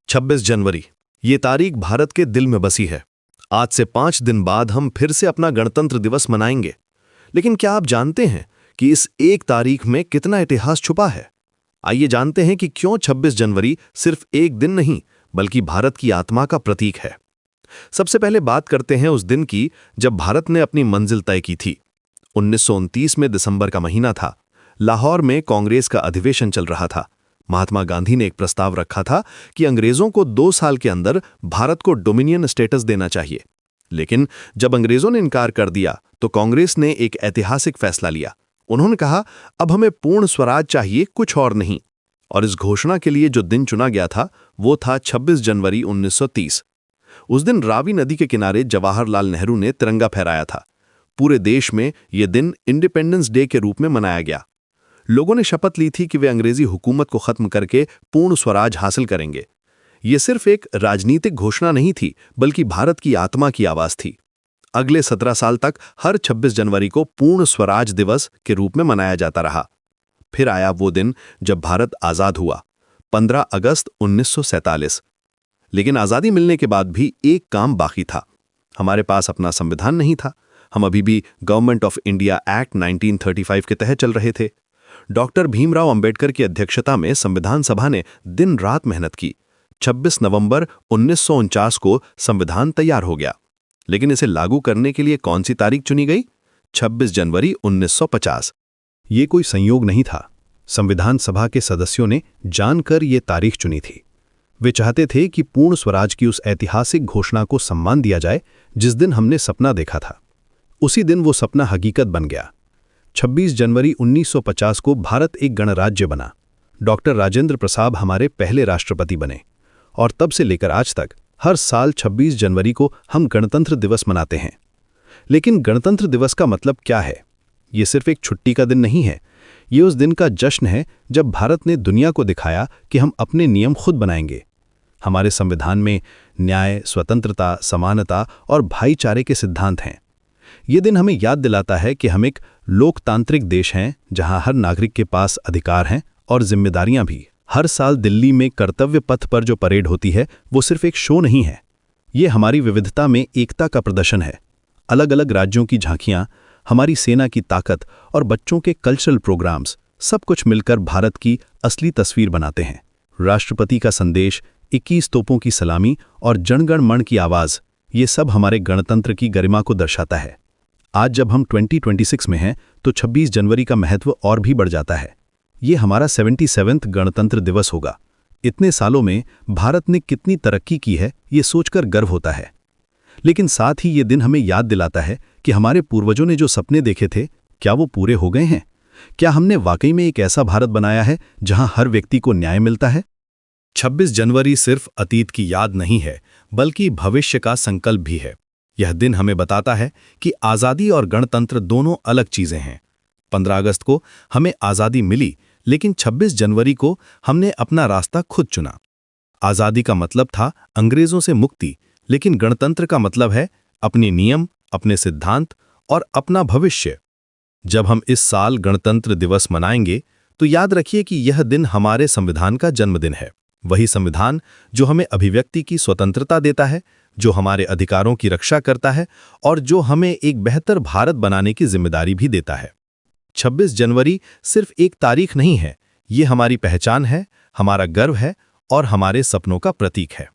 26 जनवरी ये तारीख भारत के दिल में बसी है। आज से 5 दिन बाद हम फिर से अपना गणतंत्र दिवस मनाएंगे। लेकिन क्या आप जानते हैं कि इस एक तारीख में कितना इतिहास छुपा है? आइए जानते हैं कि क्यों 26 जनवरी सिर्फ एक दिन नहीं बल्कि भारत की आत्मा का प्रतीक है। सबसे पहले बात करते हैं उस दिन की जब भारत ने अपनी मंजिल तय की थी। 1929 में दिसंबर का महीना था। लाहौर में कांग्रेस का अधिवेशन चल रहा था। महात्मा गांधी ने एक प्रस्ताव रखा था कि अंग्रेजों को 2 साल के अंदर भारत को डोमिनियन स्टेटस देना चाहिए। लेकिन जब अंग्रेजों ने इनकार कर दिया तो कांग्रेस ने एक ऐतिहासिक फैसला लिया। उन्होंने कहा, अब हमें पूर्ण स्वराज चाहिए, कुछ और नहीं। और इस घोषणा के लिए जो दिन चुना गया था वो था 26 जनवरी 1930। उस दिन रावी नदी के किनारे जवाहरलाल नेहरू ने तिरंगा फहराया था। पूरे देश में यह दिन इंडिपेंडेंस डे के रूप में मनाया गया। लोगों ने शपथ ली थी कि वे अंग्रेजी हुकूमत को खत्म करके पूर्ण स्वराज हासिल करेंगे। ये सिर्फ एक राजनीतिक घोषणा नहीं थी बल्कि भारत की आत्मा की आवाज थी। अगले 17 साल तक हर 26 जनवरी को पूर्ण स्वराज दिवस के रूप में मनाया जाता रहा। फिर आया वो दिन जब भारत आजाद हुआ, 15 अगस्त 1947। लेकिन आजादी मिलने के बाद भी एक काम बाकी था। हमारे पास अपना संविधान नहीं था। हम अभी भी गवर्नमेंट ऑफ इंडिया एक्ट 1935 के तहत चल रहे थे। डॉक्टर भीमराव अंबेडकर की अध्यक्षता में संविधान सभा ने दिन रात मेहनत की। 26 नवंबर 1949 को संविधान तैयार हो गया। लेकिन इसे लागू करने के लिए कौन सी तारीख चुनी गई? 26 जनवरी 1950। ये कोई संयोग नहीं था। संविधान सभा के सदस्यों ने जानकर ये तारीख चुनी थी। वे चाहते थे कि पूर्ण स्वराज की उस ऐतिहासिक घोषणा को सम्मान दिया जाए जिस दिन हमने सपना देखा था। उसी दिन वो सपना हकीकत बन गया। 26 जनवरी 1950 को भारत एक गणराज्य बना। डॉक्टर राजेंद्र प्रसाद हमारे पहले राष्ट्रपति बने और तब से लेकर आज तक हर साल 26 जनवरी को हम गणतंत्र दिवस मनाते हैं। लेकिन गणतंत्र दिवस का मतलब क्या है? ये सिर्फ एक छुट्टी का दिन नहीं है। ये उस दिन का जश्न है जब भारत ने दुनिया को दिखाया कि हम अपने नियम खुद बनाएंगे। हमारे संविधान में न्याय, स्वतंत्रता, समानता और भाईचारे के सिद्धांत हैं। ये दिन हमें याद दिलाता है कि हम एक लोकतांत्रिक देश हैं जहां हर नागरिक के पास अधिकार हैं और जिम्मेदारियां भी। हर साल दिल्ली में कर्तव्य पथ पर जो परेड होती है वो सिर्फ एक शो नहीं है। ये हमारी विविधता में एकता का प्रदर्शन है। अलग अलग राज्यों की झांकियां, हमारी सेना की ताकत और बच्चों के कल्चरल प्रोग्राम्स, सब कुछ मिलकर भारत की असली तस्वीर बनाते हैं। राष्ट्रपति का संदेश, 21 तोपों की सलामी और जनगण मन की आवाज़, ये सब हमारे गणतंत्र की गरिमा को दर्शाता है। आज जब हम 2026 में हैं तो 26 जनवरी का महत्व और भी बढ़ जाता है। ये हमारा 77वां गणतंत्र दिवस होगा। इतने सालों में भारत ने कितनी तरक्की की है ये सोचकर गर्व होता है। लेकिन साथ ही ये दिन हमें याद दिलाता है कि हमारे पूर्वजों ने जो सपने देखे थे, क्या वो पूरे हो गए हैं? क्या हमने वाकई में एक ऐसा भारत बनाया है जहां हर व्यक्ति को न्याय मिलता है? 26 जनवरी सिर्फ अतीत की याद नहीं है बल्कि भविष्य का संकल्प भी है। यह दिन हमें बताता है कि आज़ादी और गणतंत्र दोनों अलग चीजें हैं। 15 अगस्त को हमें आज़ादी मिली, लेकिन 26 जनवरी को हमने अपना रास्ता खुद चुना। आज़ादी का मतलब था अंग्रेजों से मुक्ति, लेकिन गणतंत्र का मतलब है अपने नियम, अपने सिद्धांत और अपना भविष्य। जब हम इस साल गणतंत्र दिवस मनाएंगे तो याद रखिए कि यह दिन हमारे संविधान का जन्मदिन है। वही संविधान जो हमें अभिव्यक्ति की स्वतंत्रता देता है, जो हमारे अधिकारों की रक्षा करता है और जो हमें एक बेहतर भारत बनाने की जिम्मेदारी भी देता है। 26 जनवरी सिर्फ एक तारीख नहीं है, ये हमारी पहचान है, हमारा गर्व है और हमारे सपनों का प्रतीक है।